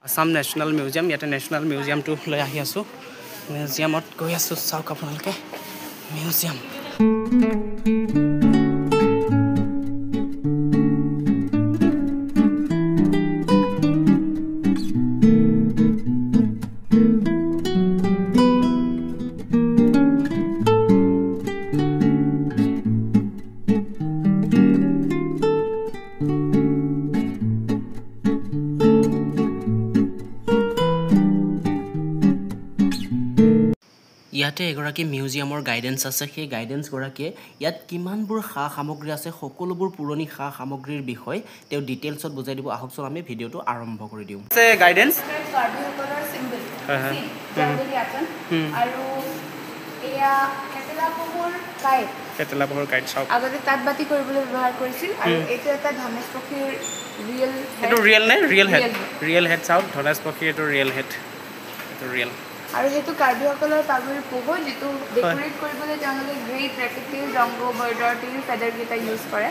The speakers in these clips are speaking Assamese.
আসাম নেশ্যনেল মিউজিয়াম ইয়াতে নেশ্যনেল মিউজিয়ামটো লৈ আহি আছোঁ মিউজিয়ামত গৈ আছোঁ চাওক আপোনালোকে মিউজিয়াম ইয়াতে এগৰাকী মিউজিয়ামৰ গাইডেন্স আছে সেই গাইডেন্স গৰাকীয়ে ইয়াত কিমানবোৰ সা সামগ্ৰী আছে সকলোবোৰ পুৰণি সা সামগ্ৰীৰ বিষয় তেওঁ ডিটেইলছত বুজাই দিব আহকচোন আমি ভিডিওটো আৰম্ভ কৰি দিওঁ আছে গাইডেন্স কাৰ্বিসকলৰ সিম্বল জংগলী আচন আৰু এয়া কেটেলাপহৰ কাইট চাওক আগতে তাত বাতি কৰিবলৈ ব্যৱহাৰ কৰিছিল আৰু এইটো এটা ধনেশ পক্ষীৰ ৰিয়েল হেড চাওক ধনেশ পক্ষীৰ এইটো ৰিয়েল হেড এইটো ৰিয়েল আৰু হেতু কাৰ্বিসকলৰ পাগুৰিৰ পোহৰ যেটো ডেকোৰেট কৰিবলৈ তেওঁলোকে গ্ৰেট প্ৰাকৃতিক ৰংগ বৰ্ডাৰ টিল ফেডাৰ কেইটা ইউজ কৰে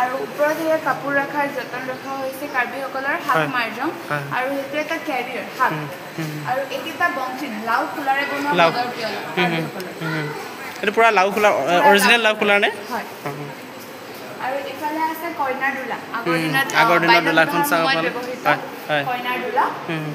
আৰু ওপৰত হেয়া কাপোৰ ৰাখাৰ যতন ৰখা হৈছে কাৰ্বিসকলৰ হাত মাৰ্জং আৰু হেতু এটা কেৰিয়াৰ হাত আৰু এইটা বংশী লাউ ফুলাৰে বনোৱা মদৰ পিয়লা এইটো পুৰা লাউ ফুলা অৰিজিনেল লাউ ফুলা নে হয় আৰু এফালে আছে কইনাৰ দুলা আগৰ দিনত দুলাখন চাওক হয় কইনাৰ দুলা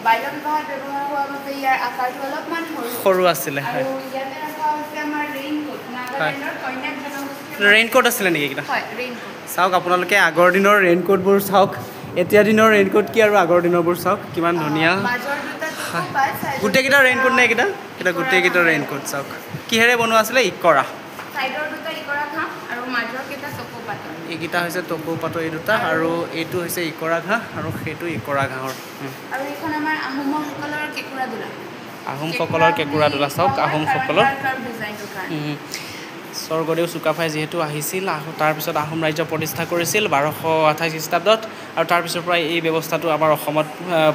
বাইল বিবাহত ব্যৱহাৰ হোৱা বাবে ইয়াৰ আকাৰটো অলপমান সৰু আছিল আৰু ইয়াতে ৰাখা হৈছে আমাৰ ৰেইনকোট নাগালেণ্ডৰ কইনাক জনগোষ্ঠীৰ ৰেইনকোট আছিল নেকি কিটা হয় ৰেইনকোট চাওক আপোনালোকে আগৰ দিনৰ ৰেইনকোটবোৰ চাওক এতিয়া দিনৰ ৰেইনকোট কি আৰু আগৰ দিনৰবোৰ চাওক কিমান ধুনীয়া মাজৰ দুটা টুকুপাত গোটেইকেইটা ৰেইনকোট নে কিটা গোটেইকেইটা ৰেইনকোট চাওক কিহেৰে বনোৱা আছিলে ইকৰা সাইডৰ দুটা ইকৰা ঘাঁ আৰু মাজৰ কেইটা চকুপাত এইকেইটা হৈছে টকৌপাতৰ এই দুটা আৰু এইটো হৈছে ইকৰা ঘাঁহ আৰু সেইটো ইকৰা ঘাঁহৰ আৰু এইখন আমাৰ আহোমসকলৰ কেঁকুৰা দোলা আহোমসকলৰ কেঁকুৰা দোলা চাওক আহোমসকলৰ স্বৰ্গদেউ চুকাফাই যিহেতু আহিছিল তাৰপিছত আহোম ৰাজ্য প্ৰতিষ্ঠা কৰিছিল 1228 খ্ৰীষ্টাব্দত আৰু তাৰপিছৰ পৰা এই ব্যৱস্থাটো আমাৰ অসমত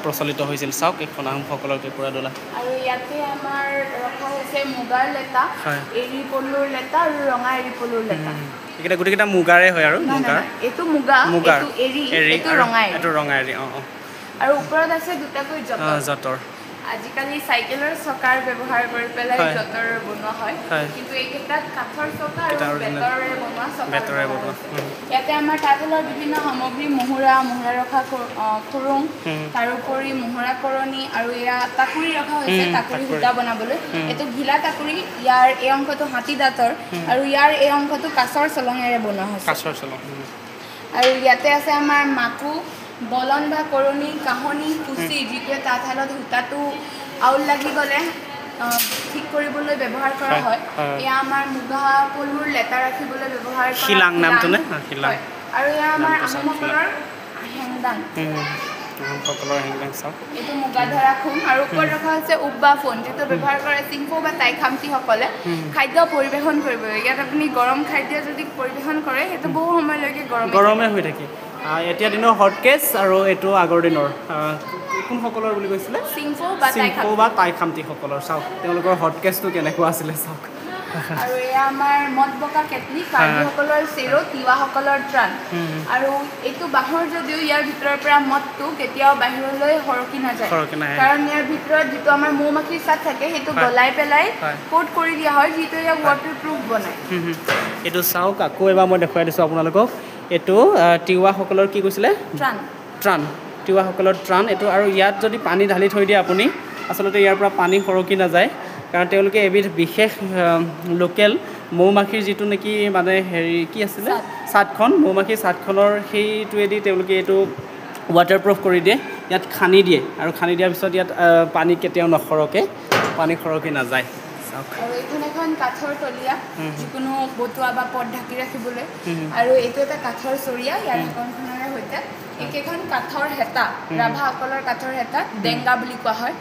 প্ৰচলিত হৈছিল চাওক এখন আহোমসকলৰ কেঁকুৰা দোলা আৰু ইয়াতে আমাৰ ৰখা হৈছে মুগাৰ লেটা এৰি পলুৰ লেটা আৰু ৰঙা এৰি পলুৰ লেটা এইকেইটা গোটেইকেইটা মুগাৰে হয় আৰু এইটো মুগা এইটো এৰি এইটো ৰঙা এৰি আৰু ওপৰত আছে দুটাকৈ যতৰ আজিকালি চাইকেলৰ চকাৰ ব্যৱহাৰ কৰি পেলাই যতৰ বনোৱা হয় কিন্তু এইকেইটা কাঠৰ চকা আৰু বেতৰে বনোৱা ইয়াতে আমাৰ তাঁতশালৰ বিভিন্ন সামগ্ৰী মুহুৰা ৰখা খুৰুং তাৰোপৰি মুহুৰা কৰণী আৰু এয়া তাকুৰি ৰখা হৈছে তাকুৰি সূতা বনাবলৈ এইটো ঘিলা তাকুৰি ইয়াৰ এই অংশটো হাতী দাঁতৰ আৰু ইয়াৰ এই অংশটো কাছৰ চলঙেৰে বনোৱা হৈছে আৰু ইয়াতে আছে আমাৰ মাকু বলন বা কৰণী কাহনি কুচি যিটোৱে তাঁতশালত সূতাটো আউল লাগি গ'লে ঠিক কৰিবলৈ ব্যৱহাৰ কৰা হয় এয়া আমাৰ মুগা পলুৰ লেটা ৰাখিবলৈ ব্যৱহাৰ কৰা শিলাং নামটো নে শিলাং আৰু এয়া আমাৰ আহোমসকলৰ হেংদাং এইটো মুগা ধৰা খোং আৰু ওপৰত ৰখা হৈছে উপ বা ফোন যিটো ব্যৱহাৰ কৰে চিংফৌ বা টাই খামতিসকলে খাদ্য পৰিৱেশন কৰিবলৈ ইয়াত আপুনি গৰম খাদ্য যদি পৰিৱেশন কৰে সেইটো বহু সময়লৈকে গৰমে হৈ থাকে এতিয়া দিনৰ হটকেছ আৰু এইটো আগৰ দিনৰ কোনসকলৰ বুলি কৈছিলে চিংফৌ বা টাই খামতিসকলৰ চাওক তেওঁলোকৰ হটকেছটো কেনেকুৱা আছিলে চাওক আৰু এয়া আমাৰ মদ বকা কেটলি কাৰ্বিসকলৰ চেৰো তিৱাসকলৰ ত্ৰাণ আৰু এইটো বাঁহৰ যদিও ইয়াৰ ভিতৰৰ পৰা মদটো কেতিয়াও বাহিৰলৈ সৰকি নাযায় কাৰণ ইয়াৰ ভিতৰত যিটো আমাৰ মৌ মাখিৰ চাট থাকে সেইটো গলাই পেলাই কোট কৰি দিয়া হয় যিটো ইয়াক ৱাটাৰপ্ৰুফ বনায় এইটো চাওক আকৌ এবাৰ মই দেখুৱাই দিছোঁ আপোনালোকক এইটো তিৱাসকলৰ কি কৈছিলে ত্ৰাণ তিৱাসকলৰ ত্ৰাণ এইটো আৰু ইয়াত যদি পানী ঢালি থৈ দিয়ে আপুনি আচলতে ইয়াৰ পৰা পানী সৰকি নাযায় কাৰণ তেওঁলোকে এবিধ বিশেষ লোকেল মৌ মাখিৰ যিটো নেকি মানে হেৰি কি আছিলে চাটখন মৌ মাখিৰ চাটখনৰ সেইটোৱেদি তেওঁলোকে এইটো ৱাটাৰপ্ৰুফ কৰি দিয়ে ইয়াত খান্দি দিয়ে আৰু খান্দি দিয়াৰ পিছত ইয়াত পানী কেতিয়াও নসৰকে পানী সৰকি নাযায় আৰু এইখন এখন কাঠৰ তলীয়া যিকোনো বতুৱা বা পট ঢাকি ৰাখিবলৈ আৰু এইটো এটা কাঠৰ চৰিয়া ইয়াৰ ঢাকনখনেৰে সৈতে এইকেইখন কাঠৰ হেতা ৰাভাসকলৰ কাঠৰ হেতা ডেংগা বুলি কোৱা হয়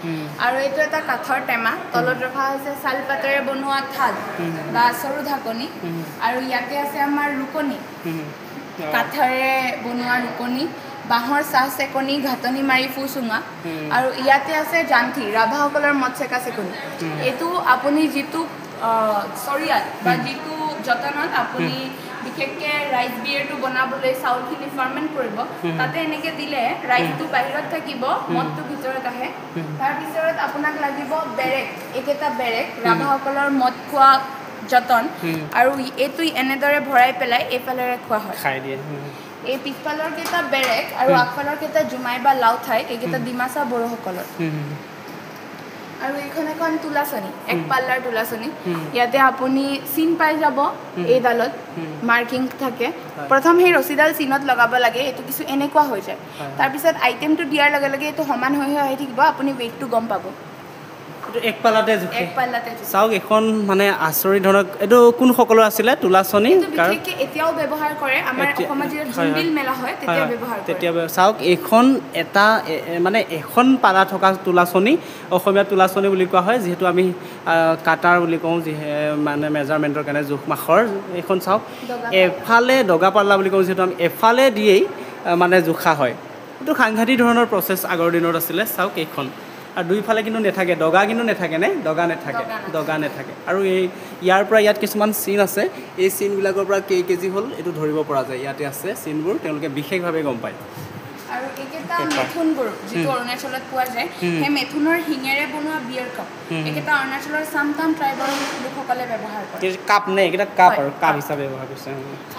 আৰু এইটো এটা কাঠৰ টেমা তলত ৰখা হৈছে চালপাতেৰে বনোৱা থাল বা চৰু ঢাকনি আৰু ইয়াতে আছে আমাৰ ৰুকনি কাঠেৰে বনোৱা ৰুকনি বাঁহৰ চাহ চেকনি ঘাটনি মাৰি ফু চুঙা আৰু ইয়াতে আছে জান্থি ৰাভাসকলৰ মদ চেকা চেকনি এইটো আপুনি যিটো চৰিয়াত বা যিটো যতনত আপুনি বিশেষকৈ ৰাইচ বিয়েৰটো বনাবলৈ চাউলখিনি ফাৰ্মেণ্ট কৰিব তাতে এনেকৈ দিলে ৰাইচটো বাহিৰত থাকিব মদটো ভিতৰত আহে তাৰপিছত আপোনাক লাগিব বেৰেক এইকেইটা বেৰেক ৰাভাসকলৰ মদ খোৱা যতন আৰু এইটো এনেদৰে ভৰাই পেলাই এইফালেৰে খোৱা হয় খাই দিয়ে এই পিছফালৰ কেইটা বেৰেক আৰু আগফালৰ কেইটা জুমাই বা লাও ঠাই এইকেইটা ডিমাচা বড়োসকলৰ আৰু এইখন এখন তুলাচনী এক পাল্লাৰ তুলাচনী ইয়াতে আপুনি চিন পাই যাব এইডালত মাৰ্কিং থাকে প্ৰথম সেই ৰছীডাল চিনত লগাব লাগে এইটো কিছু এনেকুৱা হৈ যায় তাৰপিছত আইটেমটো দিয়াৰ লগে লগে এইটো সমান হৈ আহি থাকিব আপুনি ৱেইটটো গম পাব এক পাল্লাতে চাওক এখন মানে আচৰিত ধৰণৰ এইটো কোন সকলৰ আছিলে তুলাচনী এতিয়াও ব্যৱহাৰ কৰে আমাৰ অসমত যেতিয়া জোনবিল মেলা হয় তেতিয়া ব্যৱহাৰ কৰে তেতিয়া চাওক এইখন এটা মানে এখন পালা থকা তুলাচনী অসমীয়া তুলাচনী বুলি কোৱা হয় যিহেতু আমি কাটাৰ বুলি কওঁ মানে মেজাৰমেণ্টৰ কাৰণে জোখ মাখৰ এইখন চাওক এফালে দগা পাল্লা বুলি কওঁ যিহেতু আমি এফালে দিয়েই মানে জোখা হয় এইটো সাংঘাতিক ধৰণৰ প্ৰচেছ আগৰ দিনত আছিলে চাওক এইখন আৰু দুইফালে কিন্তু নাথাকে দগা কিন্তু নাথাকে নে দগা নাথাকে আৰু এই ইয়াৰ পৰা ইয়াত কিছুমান চিন আছে এই চিনবিলাকৰ পৰা কেজি হ'ল এইটো ধৰিব পৰা যায় ইয়াতে আছে চিনবোৰ তেওঁলোকে বিশেষভাৱে গম পায় আৰু এইকেইটা মেথুনবোৰ যিটো অৰুণাচলত পোৱা যায় সেই মেথুনৰ শিঙেৰে বনোৱা বিয়েৰ কাপ এইকেইটা অৰুণাচলৰ চামতাম ট্ৰাইবৰ লোকসকলে ব্যৱহাৰ কৰে কাপ নে এইকেইটা কাপ আৰু কাপ হিচাপে ব্যৱহাৰ কৰিছে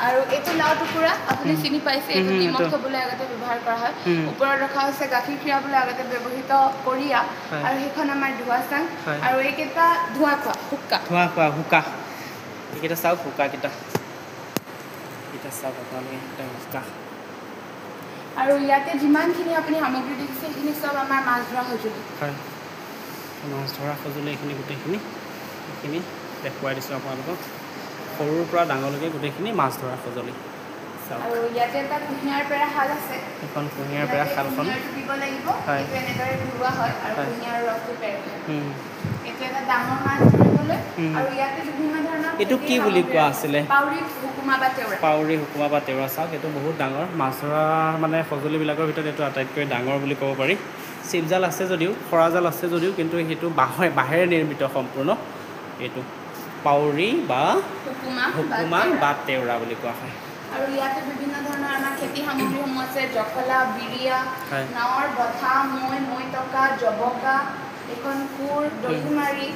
আৰু এইটো লাও টুকুৰা আপুনি চিনি পাইছে এইটো নিমখ থ'বলৈ আগতে ব্যৱহাৰ কৰা হয় ওপৰত ৰখা হৈছে গাখীৰ খীৰাবলৈ আগতে ব্যৱহৃত কৰিয়া আৰু সেইখন আমাৰ ধোঁৱা চাং আৰু এইকেইটা ধোঁৱা খোৱা হুকা এইকেইটা চাওক হুকাকেইটা এইকেইটা চাওক আপোনালোকে হুকা আৰু ইয়াতে যিমানখিনি আপুনি সামগ্ৰী দেখিছে সেইখিনি চব আমাৰ মাছ ধৰা সঁজুলি হয় মাছ ধৰা সঁজুলি এইখিনি গোটেইখিনি এইখিনি দেখুৱাই দিছোঁ আপোনালোকক সৰুৰ পৰা ডাঙৰলৈকে গোটেইখিনি মাছ ধৰা সঁজুলি আৰু ইয়াতে এটা কুঁহিয়াৰ পেৰা শাল আছে এখন কুঁহিয়াৰ পেৰা শালখন দিব লাগিব এইটো এনেদৰে ধুওৱা হয় আৰু কুঁহিয়াৰ ৰসটো পেৰা এইটো এটা ডাঙৰ মাছ ধৰিবলৈ আৰু ইয়াতে বিভিন্ন ধৰণৰ এইটো কি বুলি কোৱা আছিলে পাউৰি হুকুমা বা তেউৰা চাওক এইটো বহুত ডাঙৰ মাছ ধৰা মানে সঁজুলিবিলাকৰ ভিতৰত এইটো আটাইতকৈ ডাঙৰ বুলি ক'ব পাৰি চিপজাল আছে যদিও খৰাজাল আছে যদিও কিন্তু সেইটো বাঁহেৰে নিৰ্মিত সম্পূৰ্ণ এইটো পাউৰি বা হুকুমা বা তেউৰা বুলি কোৱা হয় আৰু ইয়াতে বিভিন্ন ধৰণৰ আমাৰ খেতি সামগ্ৰীসমূহ আছে জখলা বিৰিয়া নাৱৰ বঠা মৈ টকা জবকা এখন কোৰ দহিমাৰি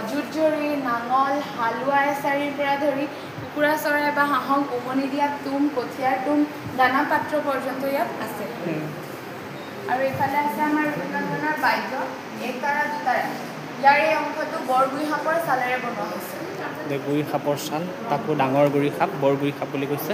জুতজৰি নাঙল হালোৱা এচাৰিৰ পৰা ধৰি কুকুৰা চৰাই বা হাঁহক উমনি দিয়া তুম কঠীয়াৰ তুম দানা পাত্ৰ পৰ্যন্ত ইয়াত আছে আৰু এইফালে আছে আমাৰ বিভিন্ন ধৰণৰ বাদ্য একতাৰা দুটাৰা ইয়াৰ এই অংশটো বৰগুৰি সাপৰ ছালেৰে বনোৱা হৈছে গুৰি সাপৰ ছাল তাকো ডাঙৰ গুৰি সাপ বৰগুৰি সাপ বুলি কৈছে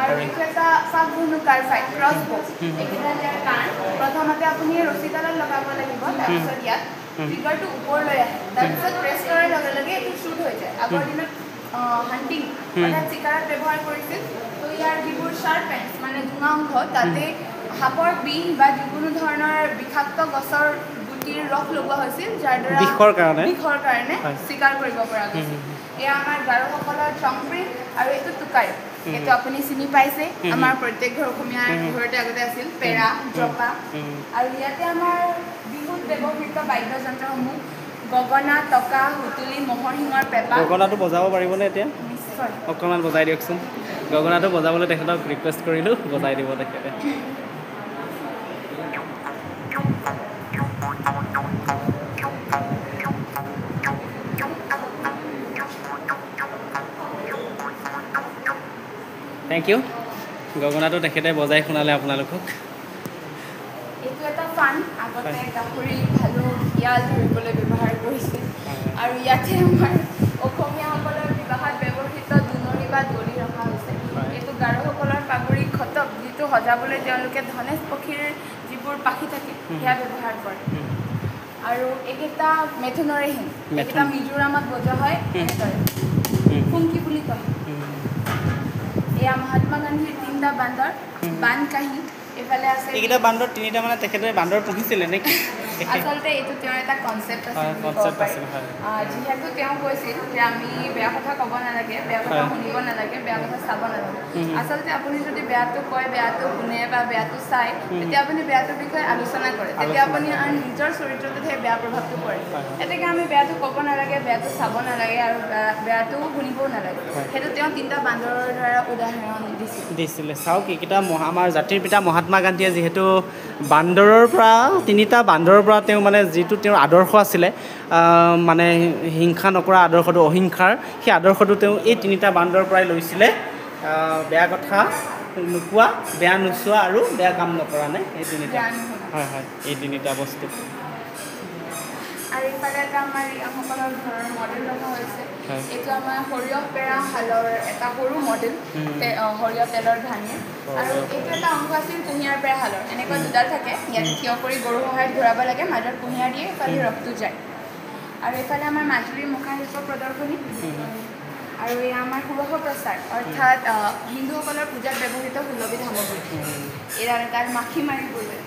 আৰু এইটো এটা চাকধনু কাৰ্ফাই ক্ৰছবো এইকেইটা ইয়াৰ কাণ প্ৰথমতে আপুনি ৰছীডালত লগাব লাগিব তাৰপিছত ইয়াত ট্ৰিগাৰটো ওপৰলৈ আহে তাৰপিছত প্ৰেছ কৰাৰ লগে লগে এইটো শ্বুট হৈ যায় আগৰ দিনত হাণ্টিং অৰ্থাৎ চিকাৰত ব্যৱহাৰ কৰিছিল তো ইয়াৰ যিবোৰ শ্বাৰ্প এণ্ডছ মানে জোঙা অংশ তাতে সাপৰ বিষ বা যিকোনো ধৰণৰ বিষাক্ত গছৰ গুটিৰ ৰস লগোৱা হৈছিল যাৰ দ্বাৰা বিষৰ কাৰণে চিকাৰ কৰিব পৰা গৈছিল এয়া আমাৰ গাৰোসকলৰ চংপ্ৰি আৰু এইটো টুকাই এইটো আপুনি চিনি পাইছে আমাৰ প্ৰত্যেক ঘৰ অসমীয়াৰ ঘৰতে আগতে আছিল পেৰা জপা আৰু ইয়াতে আমাৰ বিহুত ব্যৱহৃত বাদ্যযন্ত্ৰসমূহ গগনা টকা হুতুলি মহৰ শিঙৰ পেঁপা গগনাটো বজাব পাৰিবনে এতিয়া নিশ্চয় অকণমান বজাই দিয়কচোন গগনাটো বজাবলৈ তেখেতক ৰিকুৱেষ্ট কৰিলোঁ বজাই দিব তেখেতে থেংক ইউ গগনাটো তেখেতে বজাই শুনালে আপোনালোকক এইটো এটা ফান আগতে গাহৰি ভালু শিয়াল ধৰিবলৈ ব্যৱহাৰ কৰিছিল আৰু ইয়াতে আমাৰ অসমীয়াসকলৰ বিবাহত ব্যৱহৃত দুনৰি বা দলি ৰখা হৈছে এইটো গাৰোসকলৰ পাগুৰি খটক যিটো সজাবলৈ তেওঁলোকে ধনেশ পক্ষীৰ যিবোৰ পাখি থাকে সেয়া ব্যৱহাৰ কৰে আৰু এইকেইটা মেথুনৰে শিং এইকেইটা মিজোৰামত বজোৱা হয় এনেদৰে ফুংকি বুলি কয় এয়া মহাত্মা গান্ধীৰ তিনিটা বান্দৰ বান কাহি এইফালে আছে এইকেইটা বান্দৰ তিনিটা মানে তেখেতে বান্দৰ পুহিছিলে নেকি আচলতে এইটো তেওঁৰ এটা কনচেপ্ট আছে যিহেতু তেওঁ কৈছিল যে আমি বেয়া কথা ক'ব নালাগে বেয়া কথা শুনিব নালাগে বেয়া কথা চাব নালাগে আচলতে আপুনি যদি বেয়াটো কয় বেয়াটো শুনে বা বেয়াটো চায় তেতিয়া আপুনি বেয়াটোৰ বিষয়ে আলোচনা কৰে তেতিয়া আপুনি নিজৰ চৰিত্ৰটোত সেই বেয়া প্ৰভাৱটো পৰে এতেকে আমি বেয়াটো ক'ব নালাগে বেয়াটো চাব নালাগে আৰু বেয়াটো শুনিবও নালাগে সেইটো তেওঁ তিনিটা বান্দৰৰ দ্বাৰা উদাহৰণ দিছিলে চাওক এইকেইটা আমাৰ জাতিৰ পিতা মহাত্মা গান্ধীয়ে যিহেতু বান্দৰৰ পৰা তিনিটা বান্দৰৰ পৰা তেওঁ মানে যিটো তেওঁৰ আদৰ্শ আছিলে মানে হিংসা নকৰা আদৰ্শটো অহিংসাৰ সেই আদৰ্শটো তেওঁ এই তিনিটা বান্দৰৰ পৰাই লৈছিলে বেয়া কথা নোকোৱা বেয়া নোচোৱা আৰু বেয়া কাম নকৰা নে এই তিনিটা হয় এই তিনিটা বস্তু আৰু এইফালে এটা আমাৰ ৰিয়াসকলৰ ঘৰৰ মডেল ৰখা হৈছে এইটো আমাৰ সৰিয়হ পেৰা শালৰ এটা সৰু মডেল সৰিয়হ তেলৰ ধানি আৰু এইটো এটা অংশ আছিল কুঁহিয়াৰ পেৰা শালৰ এনেকুৱা দুডাল থাকে ইয়াত থিয় কৰি গৰুৰ সহায়ত ঘূৰাব লাগে মাজত কুঁহিয়াৰ দিয়ে এইফালে ৰসটো যায় আৰু এইফালে আমাৰ মাজুলীৰ মুখাশিল্প প্ৰদৰ্শনী আৰু এয়া আমাৰ সুৰস প্ৰচাৰ অৰ্থাৎ হিন্দুসকলৰ পূজাত ব্যৱহৃত ষোল্লবিধ সামগ্ৰী এয়া তাত মাখি মাৰিবলৈ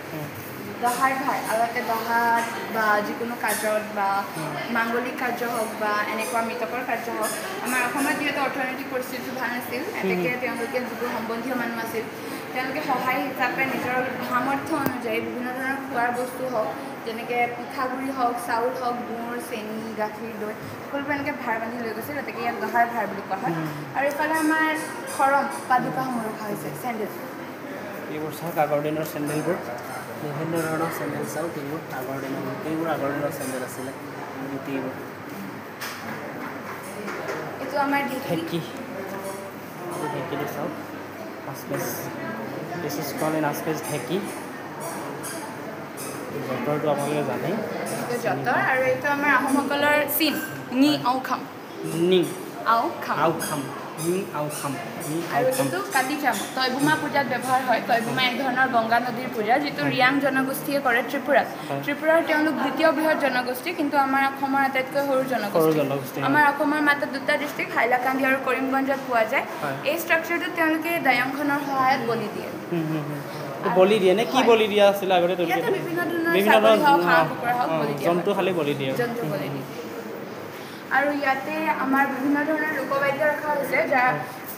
দহাৰ ভাৰ আগতে দহাত বা যিকোনো কাৰ্যত বা মাংগলিক কাৰ্য হওক বা এনেকুৱা মৃতকৰ কাৰ্য হওক আমাৰ অসমত যিহেতু অৰ্থনৈতিক পৰিস্থিতি ভাল নাছিল এতেকে তেওঁলোকে যিবোৰ সম্বন্ধীয় মানুহ আছিল তেওঁলোকে সহায় হিচাপে নিজৰ সামৰ্থ্য অনুযায়ী বিভিন্ন ধৰণৰ খোৱাৰ বস্তু হওক যেনেকৈ পিঠাগুড়ি হওক চাউল হওক গুড় চেনি গাখীৰ দৈ সকলোবোৰ এনেকৈ ভাৰ বান্ধি লৈ গৈছিল গতিকে ইয়াত দহাৰ ভাৰ বুলি কোৱা হয় আৰু এইফালে আমাৰ খৰম পাদুকাসমূহ ৰখা হৈছে চেণ্ডেল এইবোৰ চাওক আগৰ দিনৰ চেণ্ডেলবোৰ বিভিন্ন ধৰণৰ চেণ্ডেল চাওক এইবোৰ আগৰ দিনৰ চেণ্ডেল আছিলে গোটেইবোৰ এইটো আমাৰ ঢেঁকীটো চাওক আচপেচ দিছ ইজ কল্ড এন আচপেচ ঢেঁকী যঁতৰটো আপোনালোকে জানেই এইটো যঁতৰ আৰু এইটো আমাৰ আহোমসকলৰ চিন নি আও খাম আৰু এইটো কাতি চাম তৈবোমা পূজাত ব্যৱহাৰ হয় তৈবোমা এক ধৰণৰ গংগা নদীৰ পূজা যিটো ৰিয়াং জনগোষ্ঠীয়ে কৰে ত্ৰিপুৰাৰ তেওঁলোক দ্বিতীয় বৃহৎ জনগোষ্ঠী কিন্তু আমাৰ অসমৰ আটাইতকৈ সৰু জনগোষ্ঠী আমাৰ অসমৰ মাত্ৰ দুটা ডিষ্ট্ৰিক্ট হাইলাকান্দি আৰু কৰিমগঞ্জত পোৱা যায় এই ষ্ট্ৰাকচাৰটোত তেওঁলোকে দায়ংখনৰ সহায়ত বলি দিয়ে নে কি বলি দিয়া আছিলে আগতে বিভিন্ন ধৰণৰ জন্তু খালি বলি দিয়ে আৰু ইয়াতে আমাৰ বিভিন্ন ধৰণৰ লোকবাদ্য ৰখা হৈছে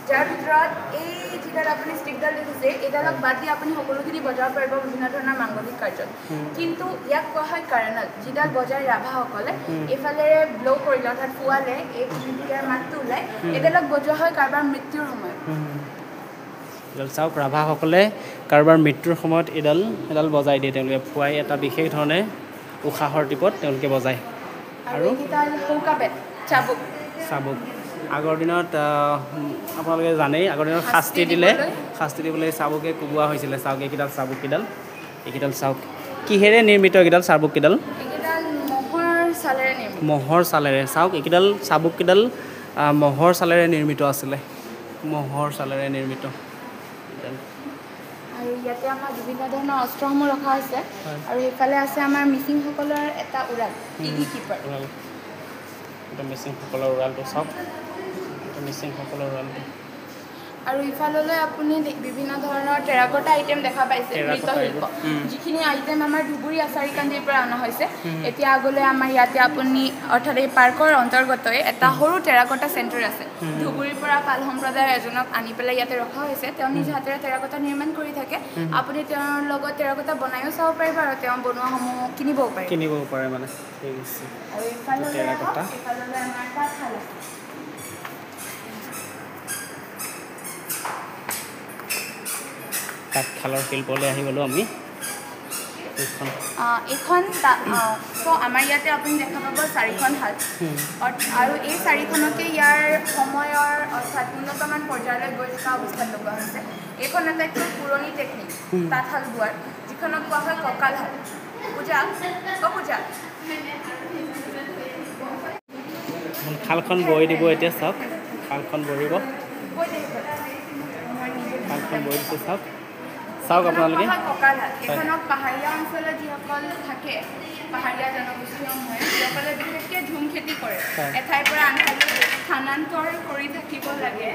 যাৰ ভিতৰত এই যিডাল আপুনি ষ্টিকডাল দেখিছে এইডালক বাদ দি আপুনি সকলোখিনি বজাব পাৰিব বিভিন্ন ধৰণৰ মাংগলিক কাৰ্যত কিন্তু ইয়াক কোৱা হয় কাৰণাল যিডাল বজাই ৰাভাসকলে এইফালেৰে ব্ল' কৰিলে অৰ্থাৎ ফুৱালে এই ইয়াৰ মাতটো ওলায় এইডালক বজোৱা হয় কাৰোবাৰ মৃত্যুৰ সময়ত চাওক ৰাভাসকলে কাৰোবাৰ মৃত্যুৰ সময়ত এডাল বজাই দিয়ে তেওঁলোকে ফুৱাই এটা বিশেষ ধৰণে উশাহৰ টিপত তেওঁলোকে বজায় আৰু চাবুক আগৰ দিনত আপোনালোকে জানেই আগৰ দিনত শাস্তি দিবলৈ চাবুকে কোবোৱা হৈছিলে চাওক এইকেইডাল চাওক কিহেৰে নিৰ্মিত এইকেইডাল চাবুককেইডাল মহৰ চালেৰে চাওক এইকেইডাল চাবুককেইডাল মহৰ চালেৰে নিৰ্মিত আছিলে আৰু ইয়াতে আমাৰ বিভিন্ন ধৰণৰ অস্ত্ৰসমূহ ৰখা হৈছে আৰু এইফালে আছে আমাৰ মিচিংসকলৰ এটা উৰাল ইগি কিপাৰ মিচিংসকলৰ উৰালটো চাওক মিচিংসকলৰ উৰালটো আৰু ইফাললৈ আপুনি বিভিন্ন ধৰণৰ টেৰাকটা আইটেম দেখা পাইছে মৃৎশিল্প যিখিনি আইটেম আমাৰ ধুবুৰী আচাৰীকান্দিৰ পৰা অনা হৈছে এতিয়া আগলৈ আমাৰ ইয়াতে আপুনি অৰ্থাৎ এই পাৰ্কৰ অন্তৰ্গতই এটা সৰু টেৰাকটা চেণ্টাৰ আছে ধুবুৰীৰ পৰা পাল সম্প্ৰদায়ৰ এজনক আনি পেলাই ইয়াতে ৰখা হৈছে তেওঁ নিজ হাতেৰে টেৰাকটা নিৰ্মাণ কৰি থাকে আপুনি তেওঁৰ লগত টেৰাকটা বনাইও চাব পাৰিব আৰু তেওঁ বনোৱাসমূহ কিনিবও পাৰে মানে ঠিক আছে আৰু ইফাললৈ আমাৰ তাঁতশাল আছে তাঁতশালৰ শিল্পলৈ আহি গ'লোঁ আমি এইখন আমাৰ ইয়াতে আপুনি দেখা পাব 4খন শাল আৰু এই 4খনকে ইয়াৰ সময়ৰ অৰ্থাৎ উন্নতমান পৰ্যায়লৈ গৈ থকা অৱস্থাত লগোৱা হৈছে এইখন আটাইতকৈ পুৰণি টেকনিক তাঁতশাল বোৱাৰ যিখনক কোৱা হয় কঁকাল শাল পূজা শালখন বৈ দিব এতিয়া চাওক শালখন বৈ দিছে চাওক চাওক আপোনালোকে কঁকালহাট এইখনক পাহাৰীয়া অঞ্চলত যিসকল থাকে পাহাৰীয়া জনগোষ্ঠীসমূহে যিসকলে বিশেষকৈ ঝুম খেতি কৰে এঠাইৰ পৰা আন ঠাইলৈ স্থানান্তৰ কৰি থাকিব লাগে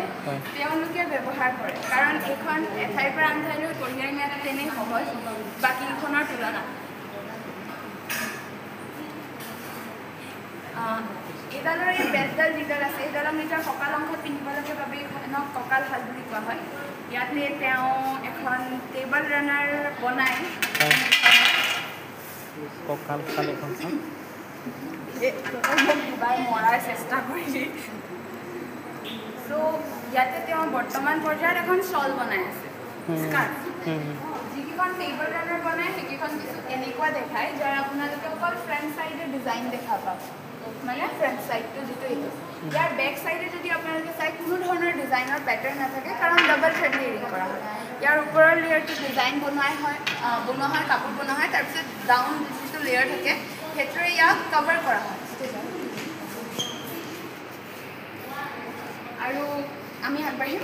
তেওঁলোকে ব্যৱহাৰ কৰে কাৰণ এইখন এঠাইৰ পৰা আন ঠাইলৈ কঢ়িয়াই নিয়াটো তেনেই সহজ বাকীখনৰ তুলনাত এইডালৰ এই বেজডাল যিডাল আছে এইডালক নিজৰ কঁকাল অংশত পিন্ধিবলগীয়া বাবে এইখনক কঁকালহাট বুলি কোৱা হয় ইয়াতে তেওঁ এখন টেবল ৰানাৰ বনাই কঁকালশাল এখন দুবাৰ মৰাৰ চেষ্টা কৰিছে চ' ইয়াতে তেওঁ বৰ্তমান পৰ্যায়ত এখন শ্বল বনাই আছে স্কাৰ্ফ যিকেইখন টেবল ৰানাৰ বনাই সেইকেইখন কিছু এনেকুৱা দেখায় যাৰ আপোনালোকে অকল ফ্ৰণ্ট চাইডে ডিজাইন দেখা পাব মানে ফ্ৰণ্ট চাইডটো যিটো এইটো ইয়াৰ বেক চাইডে যদি আপোনালোকে চাই কোনো ধৰণৰ ডিজাইনৰ পেটাৰ্ণ নাথাকে কাৰণ ডাবল থ্ৰেড হেৰি কৰা হয় ইয়াৰ ওপৰৰ লেয়াৰটো ডিজাইন বনোৱা হয় কাপোৰ বনোৱা হয় তাৰপিছত ডাউন যিটো লেয়াৰ থাকে সেইটোৰে ইয়াক কভাৰ কৰা হয় আৰু আমি আগবাঢ়িম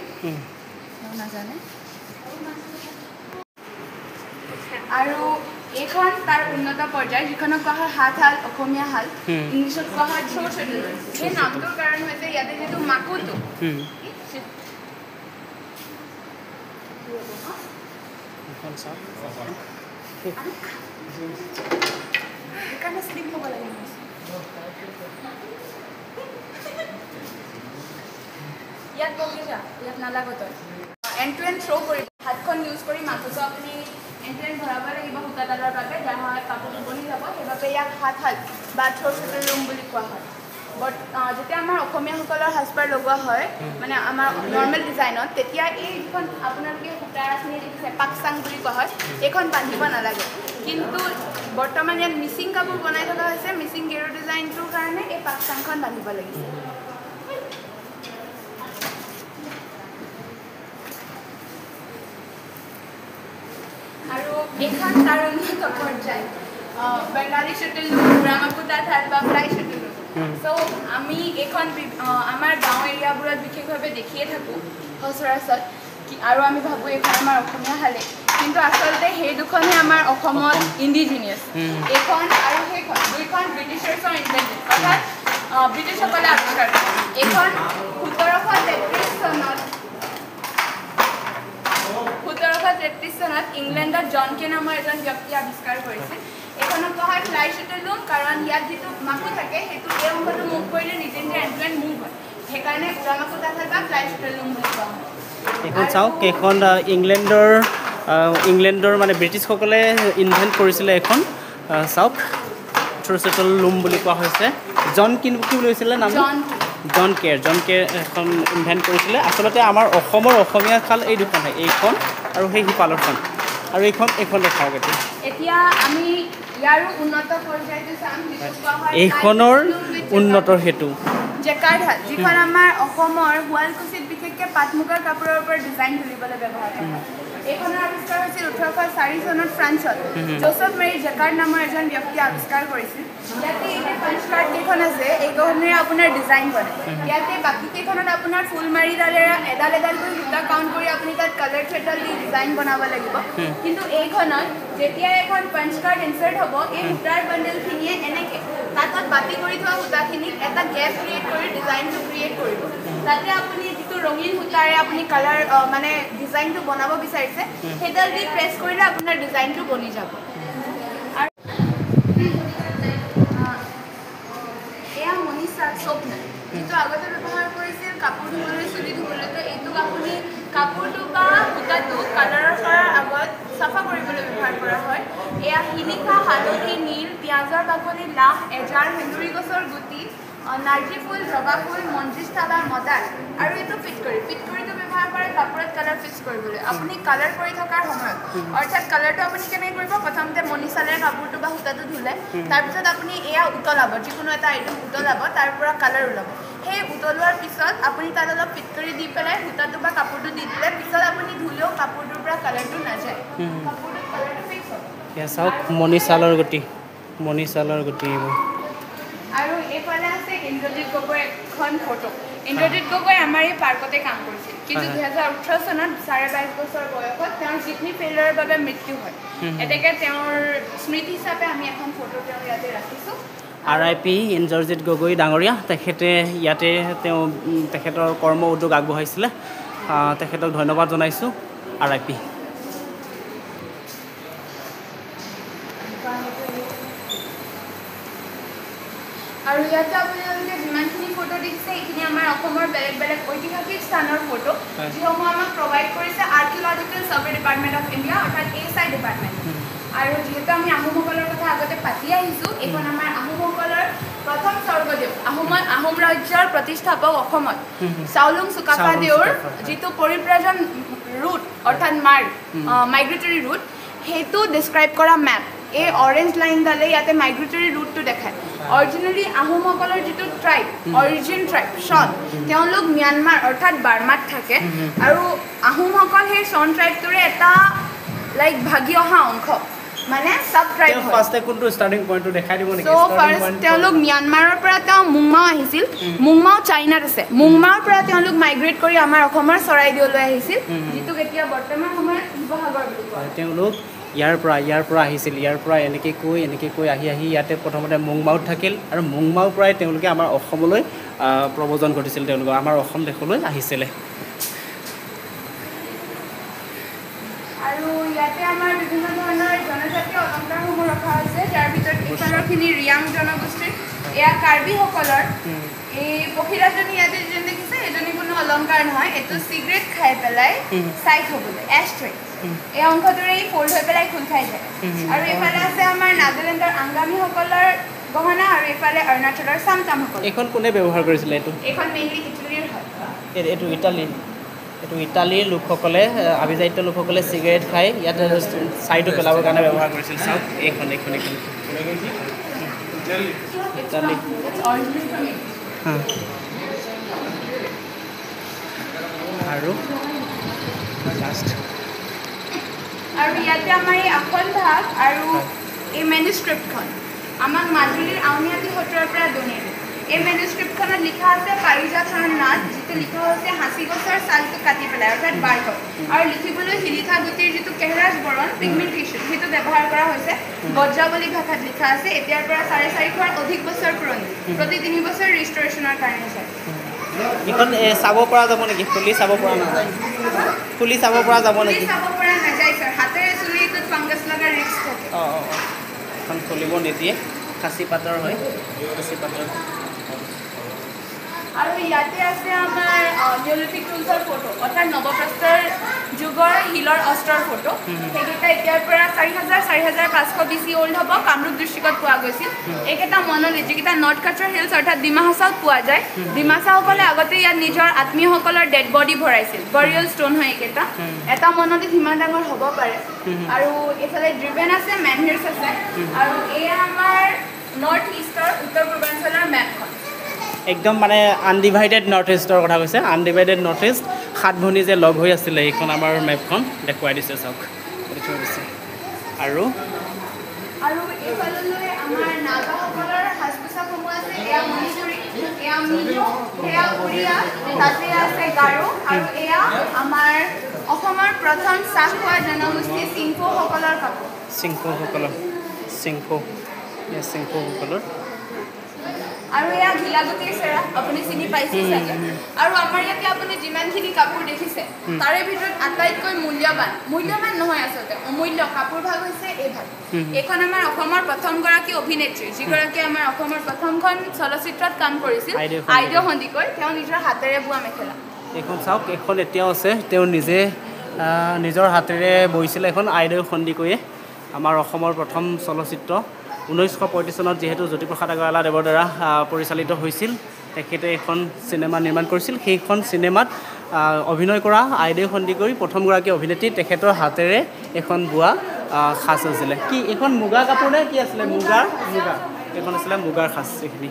নাজানে আৰু এইখন তাৰ উন্নত পৰ্যায় যিখনক কোৱা হয় হাতশাল অসমীয়া শাল ইংলিছত কোৱা হয় থ্ৰ' শ্বটেল সেই নামটোৰ কাৰণ হৈছে ইয়াতে যিটো মাকুটো সেইকাৰণে শ্লিপ হ'ব লাগে ইয়াত বহি যা ইয়াত নালাগো তই এণ্ড টু এণ্ড থ্ৰ' কৰিব হাতখন ইউজ কৰি মাকুটো আপুনি এণ্ড ভৰাব লাগিব সূতাডালৰ বাবে যাৰ সহায়ত কাপোৰটো বনি যাব সেইবাবে ইয়াক হাতশাল বা থ্ৰ' শ্বটেল লুম বুলি কোৱা হয় যেতিয়া আমাৰ অসমীয়াসকলৰ সাজপাৰ লগোৱা হয় মানে আমাৰ নৰ্মেল ডিজাইনত তেতিয়া এইখন আপোনালোকে সূতাখিনি দেখিছে পাকচাং বুলি কোৱা হয় এইখন বান্ধিব নালাগে কিন্তু বৰ্তমান ইয়াত মিচিং কাপোৰ বনাই থকা হৈছে মিচিং গেৰু ডিজাইনটোৰ কাৰণে এই পাকচাংখন বান্ধিব লাগিছে আৰু এইখন তাৰ উন্নত পৰ্যায় বেংগালী শ্বটেল লুম বুঢ়ামাকুটা ঠাইত বা ফ্লাই শ্বটেল লুম চ' আমি এইখন আমাৰ গাঁও এৰিয়াবোৰত বিশেষভাৱে দেখিয়ে থাকোঁ সচৰাচৰ আৰু আমি ভাবোঁ এইখন আমাৰ অসমীয়া শালে কিন্তু আচলতে সেই দুখনহে আমাৰ অসমত ইণ্ডিজিনিয়াছ এইখন আৰু সেইখন দুইখন ব্ৰিটিছাৰ্ছৰ ইনভেণ্টেড অৰ্থাৎ ব্ৰিটিছসকলে আৱিষ্কাৰ কৰে এইখন 1733 চনত ইংলেণ্ডত জন কে নামৰ এজন ব্যক্তিয়ে আৱিষ্কাৰ কৰিছিল এইখনক কোৱা হয় ফ্লাই শ্বটেল লুম কাৰণ ইয়াত যিটো মাকু থাকে সেইটো এই অংশটো মুভ কৰিলে নিজে নিজে এণ্ড টু এণ্ড মুভ হয় সেইকাৰণে বুঢ়ামাকুটা ঠাইত বা ফ্লাই শ্বটেল লুম বুলি কোৱা হয় এইখন চাওক এইখন ইংলেণ্ডৰ মানে ব্ৰিটিছসকলে ইনভেণ্ট কৰিছিলে এখন চাওক থ্ৰ' শ্বটেল লুম বুলি কোৱা হৈছে জন কি বুলি কৈছিলে নাম জন কেৰ এখন ইনভেণ্ট কৰিছিলে আচলতে আমাৰ অসমৰ অসমীয়া শাল এই দুখনহে এইখন আৰু সেই সিপালৰখন আৰু এইখন দেখাওক এতিয়া আমি ইয়াৰো উন্নত পৰ্যায়টো চাম এইখনৰ উন্নত হেতু জেকাৰ্ডহাল যিখন আমাৰ অসমৰ শুৱালকুছিত বিশেষকৈ পাট মুগাৰ কাপোৰৰ ওপৰত ডিজাইন তুলিবলৈ ব্যৱহাৰ কৰা হয় এইখনৰ আৱিষ্কাৰ হৈছিল 1804 চনত ফ্ৰান্সত জোচেফ মেৰী জেকাৰ্ড নামৰ এজন ব্যক্তিয়ে আৱিষ্কাৰ কৰিছিল ইয়াতে এই পাঞ্চ কাৰ্ড কেইখন আছে এইকেইখনেৰে আপোনাৰ ডিজাইন বনে ইয়াতে বাকী কেইখনত আপোনাৰ ফুল মাৰিডালেৰে এডাল এডালকৈ সূতা কাউণ্ট কৰি আপুনি তাত কালাৰ থ্ৰেডডাল দি ডিজাইন বনাব লাগিব কিন্তু এইখনত যেতিয়া এখন পাঞ্চ কাৰ্ড ইনচাৰ্ট হ'ব এই সূতাৰ বান্ডেলখিনিয়ে এনেকৈ তাত বাতি কৰি থোৱা সূতাখিনিক এটা গেপ ক্ৰিয়েট কৰি ডিজাইনটো ক্ৰিয়েট কৰিব তাতে আপুনি যিটো ৰঙীন সূতাৰে আপুনি কালাৰ মানে ডিজাইনটো বনাব বিচাৰিছে সেইডাল দি প্ৰেছ কৰিলে আপোনাৰ ডিজাইনটো বনি যাব আৰু এয়া মনিষা স্বপ্ন যিটো আগতে ব্যৱহাৰ কৰিছিল কাপোৰ ধুবলৈ চুলি ধুবলৈ তো এইটোক আপুনি কাপোৰটো বা সূতাটো কালাৰৰ কৰাৰ আগত চাফা কৰিবলৈ ব্যৱহাৰ কৰা হয় এয়া শিলিখা হালধি নীল পিঁয়াজৰ বাকলি লাহ এজাৰ সেন্দুৰী গছৰ গুটি নাৰ্জী ফুল জবা ফুল মঞ্জিষ্ঠালা মদাৰ আৰু এইটো পিটকৰিটো ব্যৱহাৰ কৰে কাপোৰত কালাৰ ফিক্স কৰিবলৈ আপুনি কালাৰ কৰি থকাৰ সময়ত অৰ্থাৎ কালাৰটো আপুনি কেনেকৈ কৰিব প্ৰথমতে মনিচালেৰে কাপোৰটো বা সূতাটো ধুলে তাৰপিছত আপুনি এয়া উতলাব যিকোনো এটা আইটেম উতলাব তাৰ পৰা কালাৰ ওলাব সেই উতলোৱাৰ পিছত আপুনি তাত অলপ পিটকৰি দি পেলাই সূতাটো বা কাপোৰটো দি দিলে পিছত আপুনি ধুলেও কাপোৰটোৰ পৰা কালাৰটো নাযায় কাপোৰটোত কালাৰটো ফিক্স হ'ব চাওক মনিচালৰ গুটি এইবোৰ আৰু এইফালে আছে ইন্দ্ৰজিৎ গগৈৰ এখন ফটো ইন্দ্ৰজিৎ গগৈ আমাৰ এই পাৰ্কতে কাম কৰিছিল কিন্তু 2018 চনত 22.5 বছৰ বয়সত তেওঁৰ কিডনি ফেইলিয়ৰৰ বাবে মৃত্যু হয় এতেকে তেওঁৰ স্মৃতি হিচাপে আমি এখন ফটো তেওঁ ইয়াতে ৰাখিছোঁ RIP ইন্দ্ৰজিৎ গগৈ ডাঙৰীয়া তেখেতে ইয়াতে তেওঁ তেখেতৰ কৰ্ম উদ্যোগ আগবঢ়াইছিলে তেখেতক ধন্যবাদ জনাইছোঁ RIP আৰু ইয়াতে আপোনালোকে যিমানখিনি ফটো দেখিছে এইখিনি আমাৰ অসমৰ বেলেগ বেলেগ ঐতিহাসিক স্থানৰ ফটো যিসমূহ আমাক প্ৰভাইড কৰিছে archaeological survey department of India অৰ্থাৎ ASI ডিপাৰ্টমেণ্ট আৰু যিহেতু আমি আহোমসকলৰ কথা আগতে পাতি আহিছোঁ এইখন আমাৰ আহোমসকলৰ প্ৰথম স্বৰ্গদেউ আহোম ৰাজ্যৰ প্ৰতিষ্ঠাপক অসমত চাওলুং চুকাফা দেউৰ যিটো পৰিব্ৰাজন ৰুট অৰ্থাৎ মাইগ্ৰেটৰী ৰুট সেইটো ডিছক্ৰাইব কৰা মেপ এই অৰেঞ্জ লাইনডালে ইয়াতে মাইগ্ৰেটৰী ৰুটটো দেখায় অৰিজিনেলি আহোমসকলৰ যিটো ট্ৰাইব অৰিজিন ট্ৰাইব শন তেওঁলোক ম্যানমাৰ অৰ্থাৎ বাৰ্মাত থাকে আৰু আহোমসকল সেই শন ট্ৰাইবটোৰে এটা লাইক ভাগি অহা অংশ মানে সাব ট্ৰাইব হয় ফাৰ্স্টে কোনটো ষ্টাৰ্টিং পইণ্টটো দেখাই দিব নেকি সো ফাৰ্স্ট তেওঁলোক ম্যানমাৰৰ পৰা মুংমাও আহিছিল মুংমাও চাইনাত আছে মুংমাওৰ পৰা তেওঁলোক মাইগ্ৰেট কৰি আমাৰ অসমৰ চৰাইদেউলৈ আহিছিল যিটো এতিয়া বৰ্তমান সময়ত শিৱসাগৰ বুলি কয় তেওঁলোক ইয়াৰ পৰা আহিছিল ইয়াৰ পৰা এনেকৈ কৈ আহি ইয়াতে প্ৰথমতে মুংমাওত থাকিল আৰু মুংমাওৰ পৰাই তেওঁলোকে আমাৰ অসমলৈ প্ৰব্ৰজন ঘটিছিল তেওঁলোকে আমাৰ অসম দেশলৈ আহিছিলে আৰু ইয়াতে আমাৰ বিভিন্ন ধৰণৰ জনজাতীয় অলংকাৰসমূহ ৰখা হৈছে যাৰ ভিতৰত এইখনৰখিনি ৰিয়াং জনগোষ্ঠীৰ এয়া কাৰ্বিসকলৰ এই পখিলাজনী ইয়াতে যেন দেখিছে এজনী কোনো অলংকাৰ নহয় এইটো চিগাৰেট খাই পেলাই চাইড হ'বলৈ এষ্ট্ৰে এই অংশটোৰে ফ'ল্ড হৈ পেলাই খোল খাই যায় আৰু এইফালে আছে আমাৰ নাগালেণ্ডৰ আংগামীসকলৰ গহনা আৰু এইফালে অৰুণাচলৰ চামটামসকল এইখন কোনে ব্যৱহাৰ কৰিছিলে এইখন মেইনলি ইটালীৰ হয় এইটো ইটালীৰ লোকসকলে আভিজাত্য লোকসকলে চিগাৰেট খাই ইয়াত ছাইটো পেলাবৰ কাৰণে ব্যৱহাৰ কৰিছিল চাওক এইখন ইটালী আৰু লাষ্ট আৰু ইয়াতে আমাৰ এই আসন ভাগ আৰু এই মেনুস্ক্ৰিপ্টখন আমাক মাজুলীৰ আউনীআটী সত্ৰৰ পৰা ডনেট এই মেনুস্ক্ৰিপ্টখনত লিখা আছে পাৰিজাত নাট যিটো লিখা হৈছে সাঁচি গছৰ ছালটো কাটি পেলাই অৰ্থাৎ বাৰ্গত আৰু লিখিবলৈ শিলিখা গুটিৰ যিটো কেহৰাজ বৰণ পিগমেণ্টেশ্যন সেইটো ব্যৱহাৰ কৰা হৈছে বজ্ৰাৱলী ভাষাত লিখা আছে এতিয়াৰ পৰা 450 অধিক বছৰ পুৰণি প্ৰতি 3 বছৰ ৰিষ্টৰেশ্যনৰ কাৰণে যায় এইখন চাব পৰা যাব নেকি ফুলি চাব পৰা নাযায় ফুলি চাব পৰা যাব নেকি চাব পৰা নাযায় ছাৰ হাতেৰে চুলিটোত ফাংগাছ লগাৰ ৰিস্ক থাকে এখন ফুলিব নিদিয়ে খাচী পাতৰ হয় খাচী পাতৰ আৰু ইয়াতে আছে আমাৰ নিঅলিথিক টুলছৰ ফটো অৰ্থাৎ নৱপ্ৰস্তৰ যুগৰ শিলৰ অস্ত্ৰৰ ফটো সেইকেইটা এতিয়াৰ পৰা 4,500 BC অল্ড হ'ব কামৰূপ ডিষ্ট্ৰিক্টত পোৱা গৈছিল এইকেইটা মনলিথ যিকেইটা নৰ্থ কাছাৰ হিলছ অৰ্থাৎ ডিমাহাছাওত পোৱা যায় ডিমাছাসকলে আগতে ইয়াত নিজৰ আত্মীয়সকলৰ ডেড বডি ভৰাইছিল বৰিয়েল ষ্টোন হয় এইকেইটা এটা মনলিথ সিমান ডাঙৰ হ'ব পাৰে আৰু এইফালে ড্ৰিভেন আছে মেনহিৰ্ছ আছে আৰু এয়া আমাৰ নৰ্থ ইষ্টৰ উত্তৰ পূৰ্বাঞ্চলৰ মেপখন একদম মানে আনডিভাইডেড নৰ্থ ইষ্টৰ কথা কৈছে আনডিভাইডেড নৰ্থ ইষ্ট 7 ভনী যে লগ হৈ আছিলে এইখন আমাৰ মেপখন দেখুৱাই দিছে চাওক দিছে আৰু এইফাললৈ আমাৰ নাগাসকলৰ সাজ পোছাকসমূহ আছে এয়া মণিপুৰী এয়া মিজো এয়া উৰিয়া তাতে আছে গাৰো আৰু এয়া আমাৰ অসমৰ প্ৰথম চাহ খোৱা জনগোষ্ঠী চিংফোসকলৰ কাপোৰ চিংফোসকলৰ আৰু এয়া ঘিলাগুটিৰ চেৰা আপুনি চিনি পাইছে চাগে আৰু আমাৰ ইয়াতে আপুনি যিমানখিনি কাপোৰ দেখিছে তাৰে ভিতৰত আটাইতকৈ মূল্যৱান নহয় আচলতে অমূল্য কাপোৰ ভাগ হৈছে এই ভাগ এইখন আমাৰ অসমৰ প্ৰথমগৰাকী অভিনেত্ৰী যিগৰাকী আমাৰ অসমৰ প্ৰথমখন চলচ্চিত্ৰত কাম কৰিছিল আইদেউ সন্দিকৈ তেওঁ নিজৰ হাতেৰে বোৱা মেখেলা এইখন চাওক এইখন এতিয়াও আছে তেওঁ নিজে নিজৰ হাতেৰে বৈছিলে এখন আইদেউ সন্দিকৈয়ে আমাৰ অসমৰ প্ৰথম চলচ্চিত্ৰ 1935 চনত যেহেতু জ্যোতিপ্ৰসাদ আগৰৱালাদেৱৰ দ্বাৰা পৰিচালিত হৈছিল তেখেতে এখন চিনেমা নিৰ্মাণ কৰিছিল সেইখন চিনেমাত অভিনয় কৰা আইদেউ সন্দিকৈ প্ৰথমগৰাকী অভিনেত্ৰী তেখেতৰ হাতেৰে এখন বোৱা সাজ আছিলে কি এইখন মুগা কাপোৰ নে কি আছিলে মুগা এইখন আছিলে মুগাৰ সাজ এইখিনি